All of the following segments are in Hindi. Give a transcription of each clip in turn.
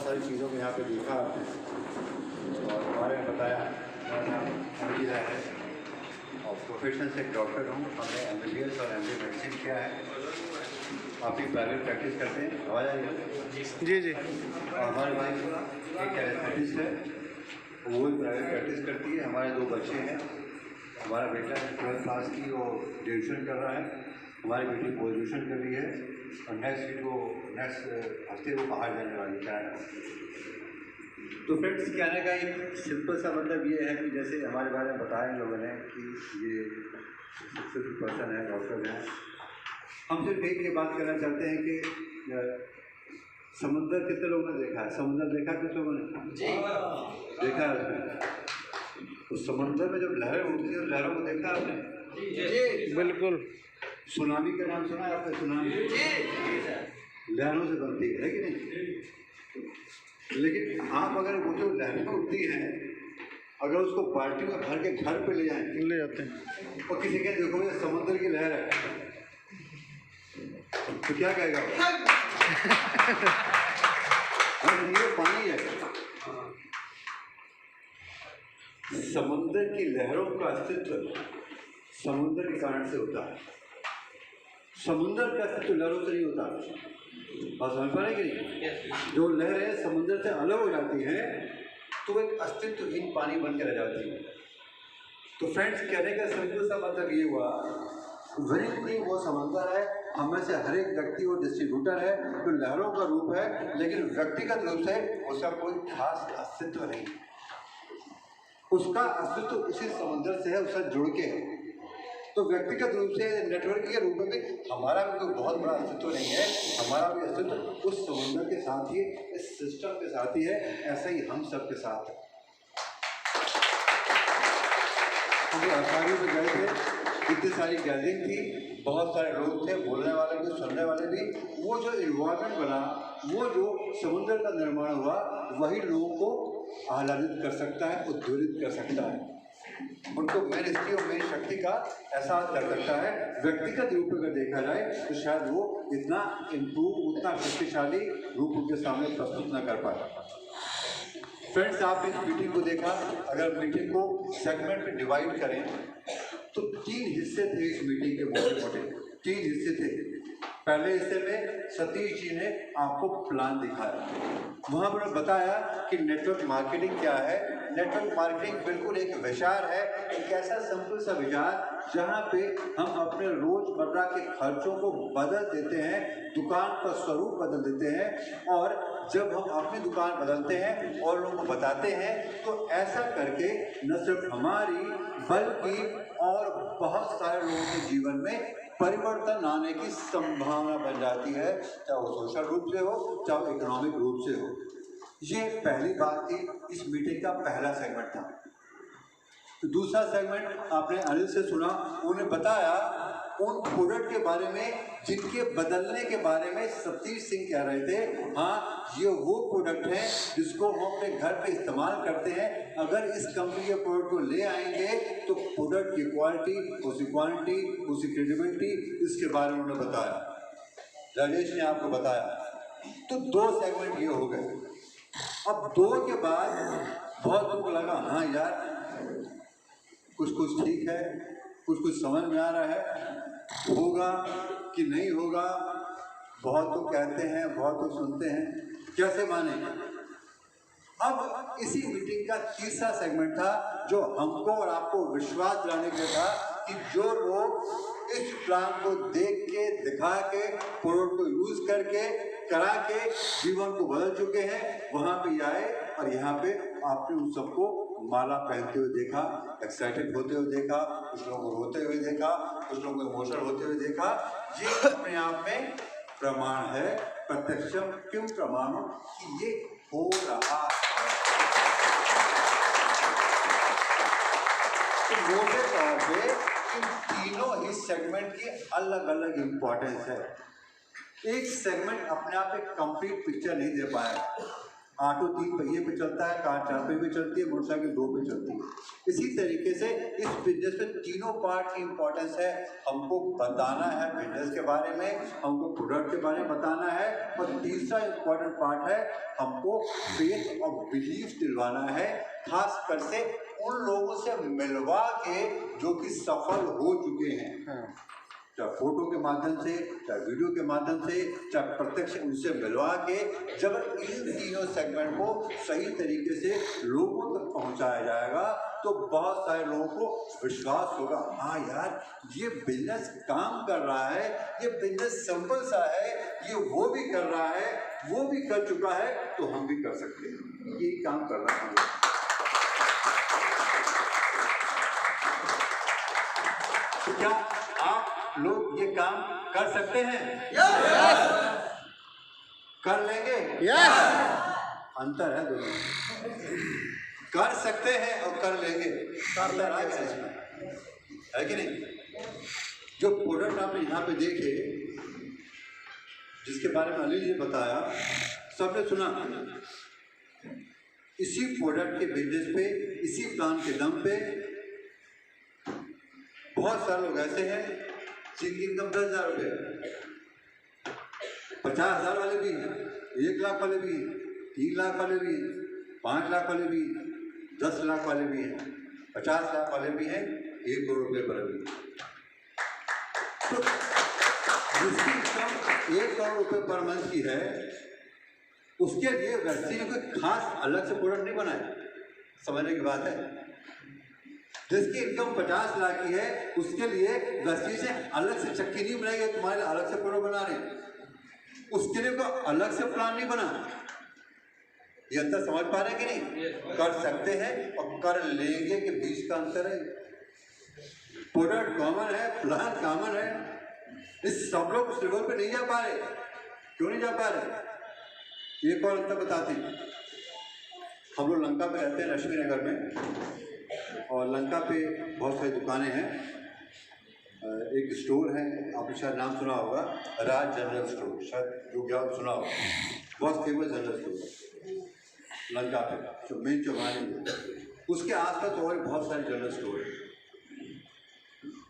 सारी चीज़ों को यहाँ पे देखा आपने और हमारे बताया। मेरा नाम अनिल है और प्रोफेशन से डॉक्टर हूँ। हमने MBBS और MD मेडिसिन किया है। आप भी प्राइवेट प्रैक्टिस करते हैं? आवाज़ आ रही है? जी जी। और हमारे भाई एक एस्थेटिस्ट है, वो भी प्राइवेट प्रैक्टिस करती है। हमारे 2 बच्चे हैं। हमारा बेटा 12th पास की, वो ग्रेजुएशन कर रहा है। हमारी बेटी ग्रेजुएशन कर रही है और नेक्स्ट हफ्ते वो बाहर जाने वाली है, कनाडा। तो फ्रेंड्स, कहने का एक सिंपल सा मतलब ये है कि जैसे हमारे बारे में बताया इन लोगों ने कि ये सक्सेसफुल पर्सन है, डॉक्टर हैं। हम सिर्फ एक ये बात करना चाहते हैं कि समुद्र कितने लोगों ने देखा है? समुद्र देखा कितने लोगों ने? देखा है उसमें? उस समुद्र में जब लहरें उठती हैं, लहरों को देखा आपने? बिल्कुल। सुनामी का नाम सुना है आपने? सुनामी लहरों से बनती है कि नहीं? लेकिन आप अगर वो जो लहरें उठती हैं, अगर उसको बाल्टी में भर के घर पे ले जाते हैं और किसी के देखो ये समुद्र की लहर है, तो क्या कहेगा? ये पानी है। समुद्र की लहरों का अस्तित्व समुद्र के कारण से होता है। समुद्र का अस्तित्व लहरों से नहीं होता। और समझ पा रहे कि नहीं? जो लहरें समुद्र से अलग हो जाती हैं तो एक अस्तित्वहीन पानी बन के रह जाती है। तो फ्रेंड्स, कहने का सिंपल सा मतलब ये हुआ, वेरी वो समंदर है, हमें से हर एक व्यक्ति वो डिस्ट्रीब्यूटर है जो लहरों का रूप है, लेकिन व्यक्तिगत रूप से उसका कोई खास अस्तित्व नहीं। उसका अस्तित्व उसी समुद्र से है, उससे जुड़ के है। तो व्यक्तिगत रूप से नेटवर्क के रूप में भी हमारा भी कोई बहुत बड़ा अस्तित्व नहीं है। हमारा भी अस्तित्व उस समुद्र के साथ ही, इस सिस्टम के साथ ही है। ऐसा ही हम सब के साथ है। हम आसानी में गए थे, इतनी सारी गैदरिंग थी, बहुत सारे लोग थे, बोलने वाले भी, सुनने वाले भी। वो जो इन्वायरमेंट बना, वो जो समुद्र का निर्माण हुआ, वही लोगों को आह्लादित कर सकता है, उद्वेलित कर सकता है, उनको मेन स्त्री और मेन शक्ति का एहसास कर सकता है। व्यक्तिगत रूप में अगर देखा जाए तो शायद वो इतना इम्प्रूव, उतना शक्तिशाली रूप उनके सामने प्रस्तुत न कर पाए। फ्रेंड्स, आप इस मीटिंग को देखा, अगर मीटिंग को सेगमेंट में डिवाइड करें तो 3 हिस्से थे इस मीटिंग के। मोटे 3 हिस्से थे। पहले हिस्से में सतीश जी ने आपको प्लान दिखाया। वहाँ पर बताया कि नेटवर्क मार्केटिंग क्या है। नेटवर्क मार्केटिंग बिल्कुल एक विचार है, एक ऐसा सिंपल सा विचार जहाँ पे हम अपने रोजमर्रा के खर्चों को बदल देते हैं, दुकान का स्वरूप बदल देते हैं। और जब हम अपनी दुकान बदलते हैं और लोगों को बताते हैं तो ऐसा करके न सिर्फ हमारी बल्कि और बहुत सारे लोगों के जीवन में परिवर्तन आने की संभावना बन जाती है, चाहे वो सोशल रूप से हो, चाहे इकोनॉमिक रूप से हो। ये पहली बात थी, इस मीटिंग का पहला सेगमेंट था। दूसरा सेगमेंट आपने अनिल से सुना, उन्हें बताया उन प्रोडक्ट के बारे में जिनके बदलने के बारे में सतीश सिंह कह रहे थे। हाँ, ये वो प्रोडक्ट हैं जिसको हम अपने घर पे इस्तेमाल करते हैं। अगर इस कंपनी के प्रोडक्ट को ले आएंगे तो प्रोडक्ट की क्वालिटी, उसकी क्वांटिटी, उसकी क्रेडिबिलिटी, इसके बारे में उन्होंने बताया। राजेश ने आपको बताया। तो 2 सेगमेंट ये हो गए। अब 2 के बाद बहुत लोगों को लगा हाँ यार, कुछ ठीक है, कुछ समझ में आ रहा है, होगा कि नहीं होगा। बहुत तो कहते हैं, बहुत तो सुनते हैं, कैसे माने। अब इसी मीटिंग का तीसरा सेगमेंट था जो हमको और आपको विश्वास दिलाने के था कि जो लोग इस प्लान को देख के, दिखा के, प्रोडक्ट को यूज करके, करा के जीवन को बदल चुके हैं, वहाँ पे आए और यहाँ पे आपने उन सबको माला पहनते हुए देखा, एक्साइटेड होते हुए देखा, कुछ लोगों को रोते हुए देखा, कुछ लोगों को इमोशनल होते हुए देखा। ये अपने आप में प्रमाण है, प्रत्यक्षम क्यों प्रमाण हो कि ये हो रहा है। तो मोटे तौर पे इन तीनों ही सेगमेंट की अलग अलग इंपॉर्टेंस है। एक सेगमेंट अपने आप एक कंप्लीट पिक्चर नहीं दे पाएगा। ऑटो 3 पहिए पे चलता है, कार 4 पहिए पे चलती है, मोटरसाइकिल 2 पे चलती है। इसी तरीके से इस बिजनेस में तीनों पार्ट की इम्पोर्टेंस है। हमको बताना है बिजनेस के बारे में, हमको प्रोडक्ट के बारे में बताना है, और तीसरा इम्पोर्टेंट पार्ट है हमको फेथ और बिलीफ दिलवाना है, खास कर से उन लोगों से मिलवा के जो कि सफल हो चुके हैं, चाहे फोटो के माध्यम से, चाहे वीडियो के माध्यम से, चाहे प्रत्यक्ष उनसे मिलवा के, जब इन तीनों सेगमेंट को सही तरीके से लोगों तक पहुंचाया जाएगा तो बहुत सारे लोगों को विश्वास होगा, हाँ यार ये बिजनेस काम कर रहा है, ये बिजनेस सिंपल सा है, ये वो भी कर रहा है, वो भी कर चुका है, तो हम भी कर सकते हैं। यही काम कर रहा है। तो क्या आप लोग ये काम कर सकते हैं? yes! कर लेंगे? अंतर है दोनों, कर सकते हैं और कर लेंगे, है कि नहीं? जो प्रोडक्ट आपने यहाँ पे देखे, जिसके बारे में अली जी ने बताया, सबने सुना। इसी प्रोडक्ट के बिजनेस पे, इसी प्लान के दम पे बहुत सारे लोग ऐसे हैं जिनकी इनकम 10,000 रुपये, 50,000 वाले भी हैं, 1 लाख वाले भी हैं, 3 लाख वाले भी हैं, 5 लाख वाले भी हैं, 10 लाख वाले भी हैं, 50 लाख वाले भी हैं, 1 करोड़ रुपये वाले भी हैं। तो जिसकी इनकम 1 करोड़ रुपये पर मंथ की है, उसके लिए व्यक्ति ने कोई खास अलग से प्रोडक्ट नहीं बनाया, समझने की बात है। जिसकी इनकम 50 लाख की है, उसके लिए व्यक्ति से अलग से चक्की नहीं बनाई है, तुम्हारे अलग से प्रोडक्ट बना रहे, उसके लिए कोई अलग से प्लान नहीं बना। ये अंतर समझ पा रहे हैं कि नहीं? कर सकते हैं और कर लेंगे के बीच का अंतर है। प्रोडक्ट कॉमन है, प्लान कॉमन है, इस सब लोग उस लेवल पे नहीं जा पा रहे। क्यों नहीं जा पा रहे? एक और अंतर बताते हैं। हम लोग लंका पे रहते हैं, लक्ष्मी नगर में, और लंका पे बहुत सारी दुकानें हैं। एक स्टोर है, आपने शायद नाम सुना होगा, राज जनरल स्टोर, शायद जो क्या सुना होगा, बहुत फेमस जनरल स्टोर लंका पे, जो मेन चौराहे में। उसके आसपास और बहुत सारे जनरल स्टोर हैं।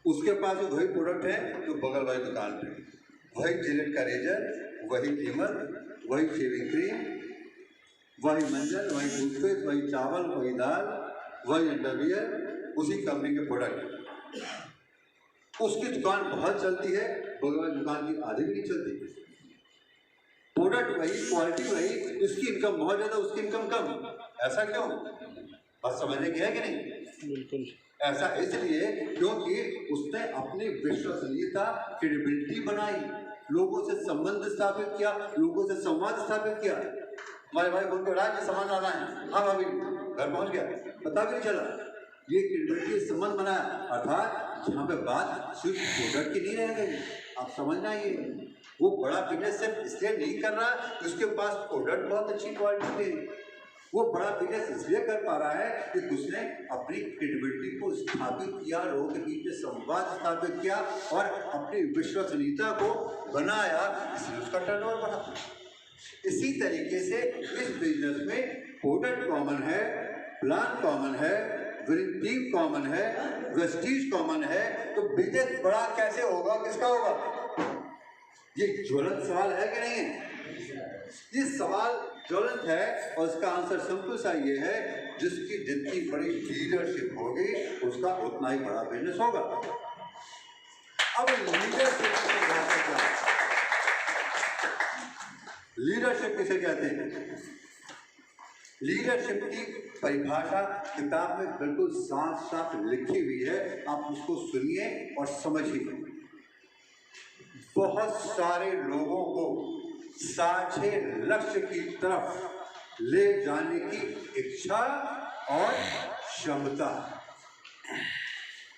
उसके पास वही प्रोडक्ट है जो बगल वाली दुकान पे, वही जिलेट का रेजर, वही कीमत, वही शेविंग क्रीम, वही मंजन, वही टूथपेस्ट, वही चावल, वही दाल, वही अंडरवियर, उसी कंपनी के प्रोडक्ट। उसकी दुकान बहुत चलती है, बगल वाली दुकान की आधी भी नहीं चलती। प्रोडक्ट वही, क्वालिटी वही, इसकी इनकम बहुत ज़्यादा, उसकी इनकम कम। ऐसा क्यों? बात समझने की है कि नहीं? बिल्कुल। ऐसा इसलिए क्योंकि उसने अपनी विश्वसनीयता, क्रेडिबिलिटी बनाई, लोगों से संबंध स्थापित किया, लोगों से संवाद स्थापित किया। हमारे भाई बोलते राज सामान लाना है, हाँ भाभी घर पहुंच गया, पता भी नहीं चला। ये क्रेडिबिलिटी संबंध बनाया, अर्थात जहाँ पे बात सिर्फ प्रोडक्ट की नहीं रह गई। आप समझना, ये वो बड़ा बिजनेस सिर्फ इसलिए नहीं कर रहा कि उसके पास प्रोडक्ट बहुत अच्छी क्वालिटी थी, वो बड़ा बिजनेस इसलिए कर पा रहा है कि उसने अपनी क्रेडिबिलिटी को स्थापित किया, लोगों के बीच में संवाद स्थापित किया और अपनी विश्वसनीयता को बनाया, इसलिए उसका टर्नओवर बढ़ा। इसी तरीके से इस बिजनेस में प्रोडक्ट कॉमन है, प्लान कॉमन है, विनिंग टीम कॉमन है, वेस्टीज कॉमन है, तो बिजनेस बड़ा कैसे होगा, किसका होगा? ये ज्वलंत सवाल है कि नहीं है? ये सवाल ज्वलंत है और इसका आंसर सिंपल सा ये है, जिसकी जितनी बड़ी लीडरशिप होगी उसका उतना ही बड़ा बिजनेस होगा। अब लीडरशिप किसे कहते हैं? लीडरशिप की परिभाषा किताब में बिल्कुल साफ साफ लिखी हुई है, आप उसको सुनिए और समझिए। बहुत सारे लोगों को साझे लक्ष्य की तरफ ले जाने की इच्छा और क्षमता।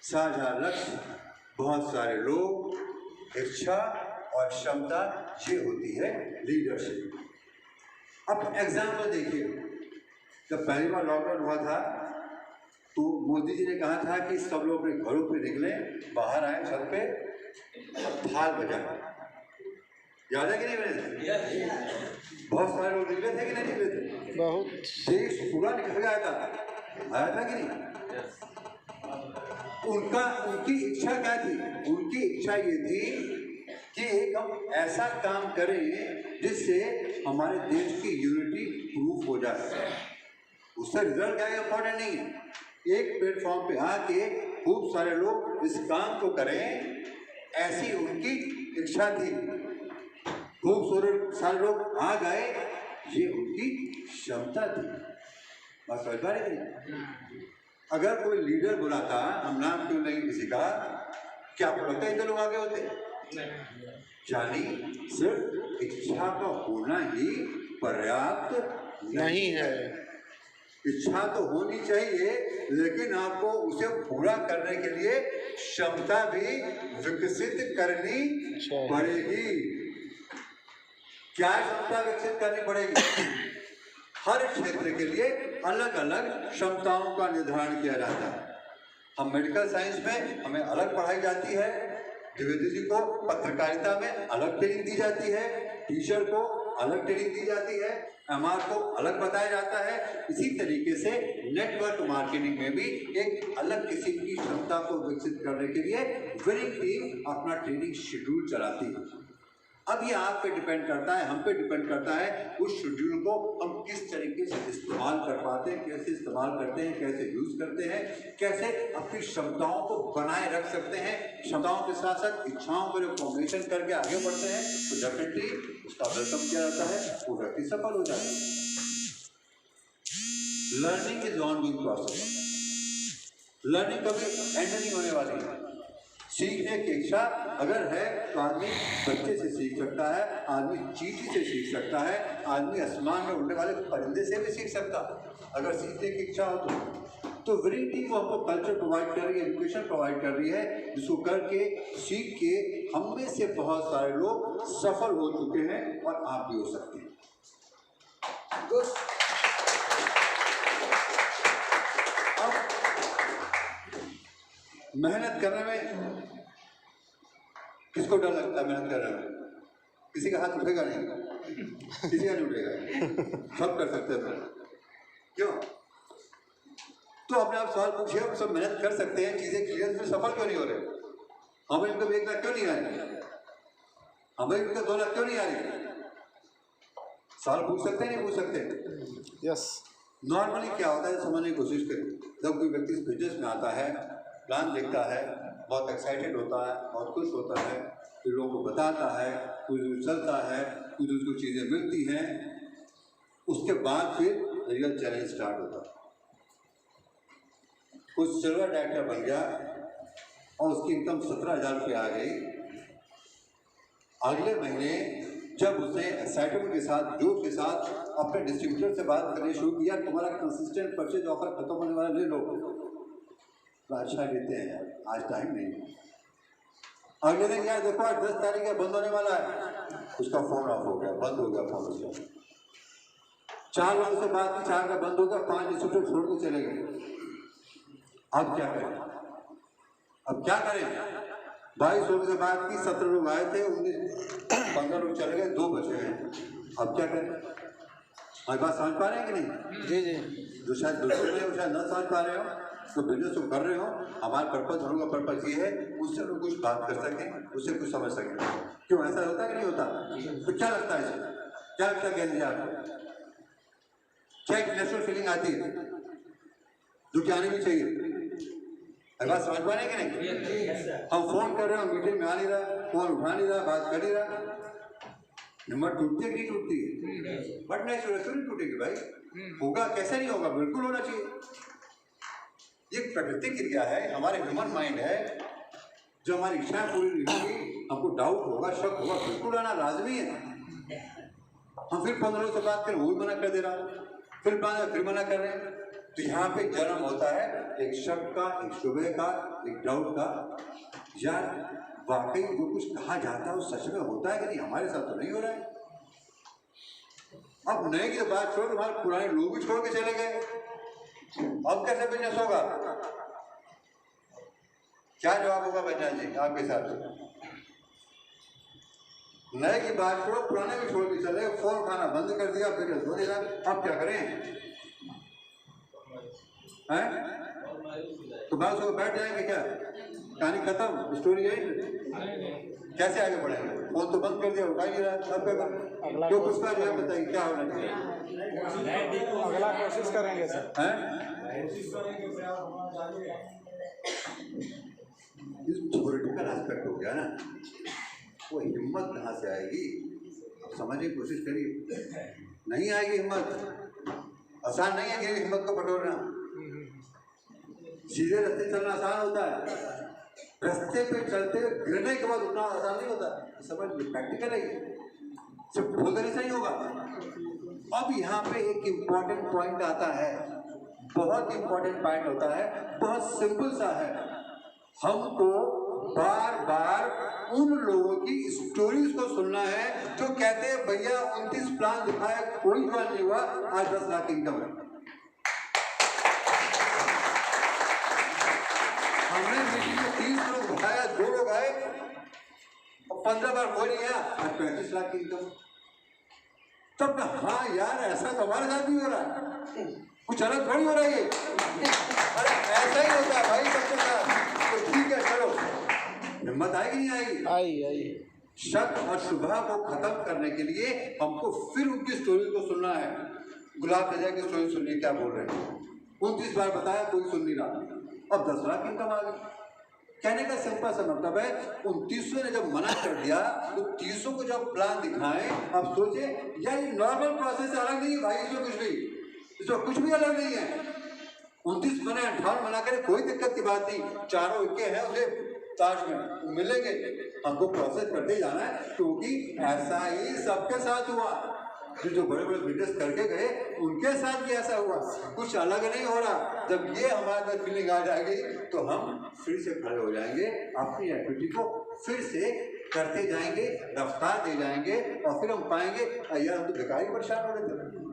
साझा लक्ष्य, बहुत सारे लोग, इच्छा और क्षमता, ये होती है लीडरशिप। अब एग्जाम्पल देखिए, जब पहली बार लॉकडाउन हुआ था तो मोदी जी ने कहा था कि सब लोग अपने घरों पे निकलें, बाहर आए छत पे और थाल बजाएं। याद है कि नहीं? मैंने बहुत सारे लोग निकले थे कि नहीं निकले थे? बहुत देश पूरा निकल गया था, आया था कि नहीं? उनकी इच्छा क्या थी? उनकी इच्छा ये थी कि एक हम ऐसा काम करें जिससे हमारे देश की यूनिटी प्रूफ हो जाए। उससे रिजल्ट क्या है इंपॉर्टेंट नहीं है। एक प्लेटफॉर्म पे आके खूब सारे लोग इस काम को करें, ऐसी उनकी इच्छा थी। खूब सारे लोग आ गए, ये उनकी क्षमता थी। बस समझ पा रहे थे? अगर कोई लीडर बुलाता, हम नाम क्यों नहीं किसी का, क्या आपको लगता है इतने लोग आगे होते? यानी सिर्फ इच्छा का होना ही पर्याप्त नहीं है। इच्छा तो होनी चाहिए, लेकिन आपको उसे पूरा करने के लिए क्षमता भी विकसित करनी पड़ेगी। क्या क्षमता विकसित करनी पड़ेगी? हर क्षेत्र के लिए अलग अलग क्षमताओं का निर्धारण किया जाता है। हम मेडिकल साइंस में हमें अलग पढ़ाई जाती है, द्विवेदी जी को पत्रकारिता में अलग ट्रेनिंग दी जाती है, टीचर को अलग ट्रेनिंग दी जाती है, एमआर को अलग बताया जाता है। इसी तरीके से नेटवर्क मार्केटिंग में भी एक अलग किस्म की क्षमता को विकसित करने के लिए विनिंग टीम अपना ट्रेनिंग शेड्यूल चलाती है। अब ये आप पे डिपेंड करता है, हम पे डिपेंड करता है उस शेड्यूल को हम किस तरीके से इस्तेमाल कर पाते हैं, कैसे इस्तेमाल करते हैं, कैसे यूज करते हैं, कैसे अपनी क्षमताओं को बनाए रख सकते हैं। क्षमताओं के साथ साथ इच्छाओं को फॉर्मेशन करके आगे बढ़ते हैं तो डेफिनेटली उसका वेलकम किया जाता है, वो व्यक्ति सफल हो जाता है। Learning is ongoing process. Learning कभी एंड नहीं होने वाली है। सीखने की इच्छा अगर है तो आदमी बच्चे से सीख सकता है, आदमी चींटी से सीख सकता है, आदमी आसमान में उड़ने वाले परिंदे से भी सीख सकता है, अगर सीखने की इच्छा हो तो विनिंग टीम को हमको कल्चर प्रोवाइड कर रही है, एजुकेशन प्रोवाइड कर रही है, जिसको करके सीख के हम में से बहुत सारे लोग सफल हो चुके हैं और आप भी हो सकते हैं। तो मेहनत करने में किसको डर लगता है? मेहनत करने में किसी का हाथ उठेगा नहीं, किसी का नहीं उठेगा, सब कर सकते हैं। क्यों? तो अपने आप सवाल पूछिए, हम सब मेहनत कर सकते हैं, चीजें क्लियर, फिर सफल क्यों नहीं हो रहे? हमें इनकम 1 लाख क्यों नहीं आ रही? हमें इनकम 2 लाख क्यों नहीं आ रही? सवाल पूछ सकते हैं, नहीं पूछ सकते? यस। नॉर्मली क्या होता है समझने की कोशिश करिए। जब कोई व्यक्ति इस बिजनेस में आता है, प्लान देखता है, बहुत एक्साइटेड होता है, बहुत खुश होता है, फिर लोगों को बताता है, कुछ चलता है, कुछ उसको चीज़ें मिलती हैं, उसके बाद फिर रियल चैलेंज स्टार्ट होता है। कुछ सिल्वर डायरेक्टर बन गया और उसकी इनकम 17,000 रुपये आ गई। अगले महीने जब उसने एक्साइटमेंट के साथ, जोश के साथ अपने डिस्ट्रीब्यूटर से बात करनी शुरू किया, तुम्हारा कंसिस्टेंट परचेज ऑफर खत्म होने वाला, ले लो। तो अच्छा लेते हैं यार, आज टाइम नहीं। अगले दिन यार देखो आज 10 तारीख है, बंद होने वाला है, उसका फोन ऑफ हो गया, बंद हो गया फोन उसका। 4 लोगों से बात की, 4 का बंद हो गया, 5 डिस्ट्रीब्यूटर छोड़ के चले गए। अब क्या करें? अब क्या करें? 22 लोगों से बात की, 17 लोग आए थे, 15 लोग चले गए, 2 बचे हैं। अब क्या करें? हमारी बात समझ पा रहे हैं कि नहीं? जी जी। जो शायद बिल्कुल नहीं हो, शायद न समझ पा रहे हो, तो बिजनेस को कर रहे हो, हमारा पर्पज, हम लोग का पर्पज ये है उससे लोग कुछ बात कर सकें, उससे कुछ समझ सकें। क्यों ऐसा होता है कि नहीं होता? तो क्या लगता है इसे? क्या लगता है ज्ञान जी आपको? क्या एक नेचुरल फीलिंग आती है जो कि आनी भी चाहिए? बात समझ पा रहे हैं कि नहीं? हम फोन कर रहे हो, मीटिंग में आ नहीं रहा, फोन उठा नहीं रहा, बात कर नहीं रहा, हिम्मत टूटती है कि नहीं टूटती? बट नेचुरल क्यों नहीं टूटेगी भाई? होगा, कैसे नहीं होगा? बिल्कुल होना चाहिए। ये प्राकृतिक क्रिया है, हमारे ह्यूमन माइंड है। जो हमारी इच्छाएं पूरी नहीं होगी, हमको डाउट होगा, शक होगा, बिल्कुल आना लाजमी है। हम फिर 15 लोगों से बात करें, वो भी मना कर दे रहा, फिर मना कर रहे हैं। तो यहाँ पे जन्म होता है एक शक का, एक शुबे का, एक डाउट का। यार वाकई जो कुछ कहा जाता है वो सच में होता है कि नहीं? हमारे साथ तो नहीं हो रहा है। अब नए की बात छोड़, हमारे पुराने लोग भी छोड़ के चले गए, अब कैसे बिजनेस होगा? क्या जवाब होगा वैज्ञानिक जी आपके हिसाब से? नए की बात करो, पुराने भी छोड़ के चले, फोन खाना बंद कर दिया, फिर धो देगा। अब क्या करें हैं? तो बस वो बैठ जाएंगे क्या? कहानी खत्म, स्टोरी यही। कैसे आगे बढ़ेंगे? फोन तो बंद कर दिया, उठा ही नहीं रहा। अब क्या करें? जो कुछ कर रहा है बताइए क्या होना चाहिए? अगला कोशिश करेंगे सर। थ्योरेटिकल एस्पेक्ट हो गया ना, वो हिम्मत कहाँ से आएगी? अब समझने की कोशिश करिए, नहीं आएगी हिम्मत। आसान नहीं है कि हिम्मत को बटोरना। सीधे रास्ते चलना आसान होता है, रास्ते पे चलते हुए गिरने के बाद उठना आसान नहीं होता। समझ प्रैक्टिकल है, सिर्फ बोल देने से नहीं होगा। अब यहाँ पे एक इम्पॉर्टेंट पॉइंट आता है, बहुत इम्पॉर्टेंट पॉइंट होता है, बहुत सिंपल सा है। हमको बार बार उन लोगों की स्टोरीज को सुनना है जो कहते हैं भैया 29 प्लान दिखाया, कोई प्लान नहीं हुआ, आज 10 लाख इनकम है। हमने मीटिंग में 30 लोग उठाया, 2 लोग आए और 15 बार कोई नहीं आया, आज 35 लाख की इनकम। तब ना हाँ यार, ऐसा तो हमारे साथ भी हो रहा है, कुछ अलग थोड़ी हो रहा है ये। अरे ऐसा ही होता है भाई सबके साथ। तो ठीक है, चलो, हिम्मत आएगी नहीं आएगी? आई। शक और शुभा को खत्म करने के लिए हमको फिर उनकी स्टोरी को सुनना है। गुलाब राजा की स्टोरी सुनिए, क्या बोल रहे हैं। 29 बार बताया, कोई सुन नहीं रहा, अब 10 लाख इनकम आ गई। कहने का सिंपल सा मतलब है, 29वें ने जब मना कर दिया तो 30 को जब प्लान दिखाएं, अब सोचे यार ये नॉर्मल प्रोसेस से अलग नहीं है भाई, इसमें कुछ भी अलग नहीं है। 29 मना 58 मना करे, कोई दिक्कत की बात नहीं, चारों इक्के हैं, उसे ताश में मिलेंगे। हमको प्रोसेस करते जाना है, क्योंकि ऐसा ही सबके साथ हुआ। जो बड़े बड़े बिजनेस करके गए उनके साथ भी ऐसा हुआ, कुछ अलग नहीं हो रहा। जब ये हमारे अंदर फीलिंग आ जाएगी तो हम फिर से खड़े हो जाएंगे, अपनी एक्टिविटी को फिर से करते जाएंगे, रफ्तार दे जाएंगे, और फिर हम पाएंगे यार हम तो बेकार ही परेशान हो रहे थे,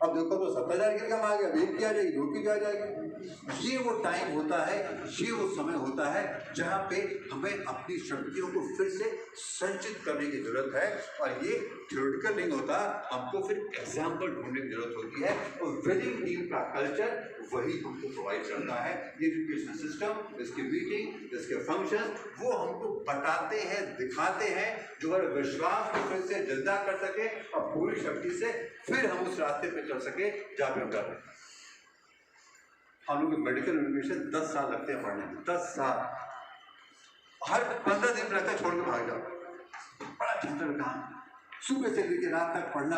अब देखो तो 70,000 की इनकम आ गया, 1 की आ जाएगी, 2 की भी आ जाएगी। ये वो टाइम होता है, ये वो समय होता है जहाँ पे हमें अपनी शक्तियों को फिर से संचित करने की जरूरत है। और ये थ्योरेटिकल नहीं होता, हमको फिर एग्जाम्पल ढूंढने की जरूरत होती है। और विनिंग टीम का कल्चर वही हमको प्रोवाइड करता है। एजुकेशन सिस्टम, इसकी मीटिंग, इसके फंक्शन, वो हमको बताते हैं, दिखाते हैं, जो हमारे विश्वास को फिर से जिंदा कर सके और पूरी शक्ति से फिर हम उस रास्ते पे चल सके जहाँ पे हम कर रहे हैं। हम लोग मेडिकल एजुकेशन 10 साल लगते हैं पढ़ने में, 10 साल, हर 15 दिन लगता है छोड़ के भाग जाओ। बड़ा झंझट काम, सुबह से लेकर रात तक पढ़ना।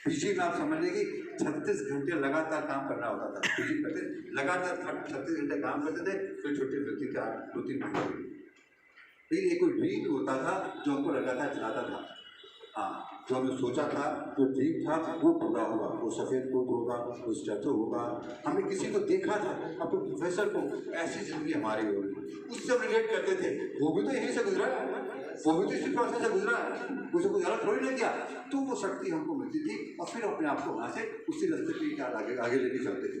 पीजी में आप समझ लीजिए 36 घंटे लगातार काम करना होता था। पीजी करते लगातार 36 घंटे काम करते थे, फिर छुट्टी मिलती थी 2-3 घंटे। लेकिन एक कोई ड्रीम होता था जो हमको लगातार चलाता था। हाँ, जो हमने सोचा था, जो ड्रीम था वो पूरा होगा, वो सफ़ेद कोट होगा, वो स्टैचू होगा। हमने किसी को देखा था, अपने प्रोफेसर को, ऐसी जिंदगी हमारी होगी, उससे हम रिलेट करते थे। वो भी तो यहीं से गुजरा है, वो भी तो इसी प्रोसेस से गुजरा है, उसे कुछ अलग थोड़ी ना किया। तो वो शक्ति हमको मिलती थी और फिर अपने आप को वहाँ से उसी रास्ते पे आगे लेके चलते थे।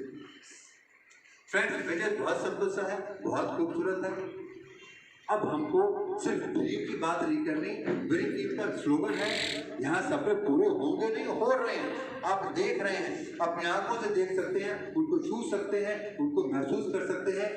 फ्रेंड्स, बिजनेस बहुत सिंपल सा है, बहुत खूबसूरत है। अब हमको सिर्फ ड्रीम की बात नहीं करनी। विनिंग टीम का स्लोगन है, यहाँ सपने पूरे होंगे नहीं, हो रहे हैं, आप देख रहे हैं, अपनी आंखों से देख सकते हैं, उनको छू सकते हैं, उनको महसूस कर सकते हैं।